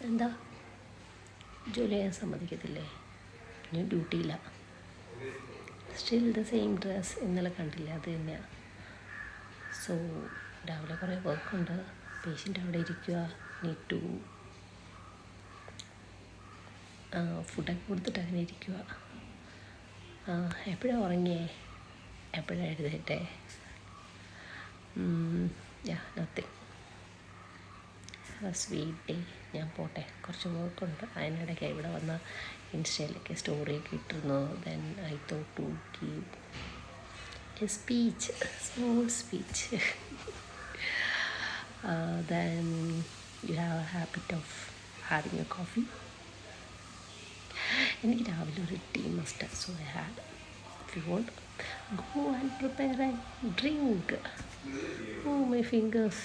എന്താ ജോലി ചെയ്യാൻ സമ്മതിക്കത്തില്ലേ? ഞാൻ ഡ്യൂട്ടിയില്ല. സ്റ്റിൽ ദ സെയിം ഡ്രസ് ഇന്നലെ കണ്ടില്ല, അത് തന്നെയാണ്. സോ രാവിലെ കുറേ വർക്കുണ്ട്. പേഷ്യൻ്റ് അവിടെ ഇരിക്കുക, നീഡ് ടു ഫുഡൊക്കെ കൊടുത്തിട്ട് അങ്ങനെ ഇരിക്കുക. എപ്പോഴാണ് ഉറങ്ങിയേ? എപ്പോഴാണ് എഴുന്നേറ്റേ? നത്തിങ്. Sweet day. ഞാൻ പോട്ടെ, കുറച്ച് വർക്കുണ്ട്. അതിനിടയ്ക്ക് ഇവിടെ വന്ന് ഇൻസ്റ്റയിലേക്ക് സ്റ്റോറിയൊക്കെ ഇട്ടിരുന്നു. Then I thought to give a speech, small speech. Then you have a habit of having a coffee. എനിക്ക് രാവിലെ ഒരു tea must, so I had. If you want, go and prepare and drink. Oh, my fingers.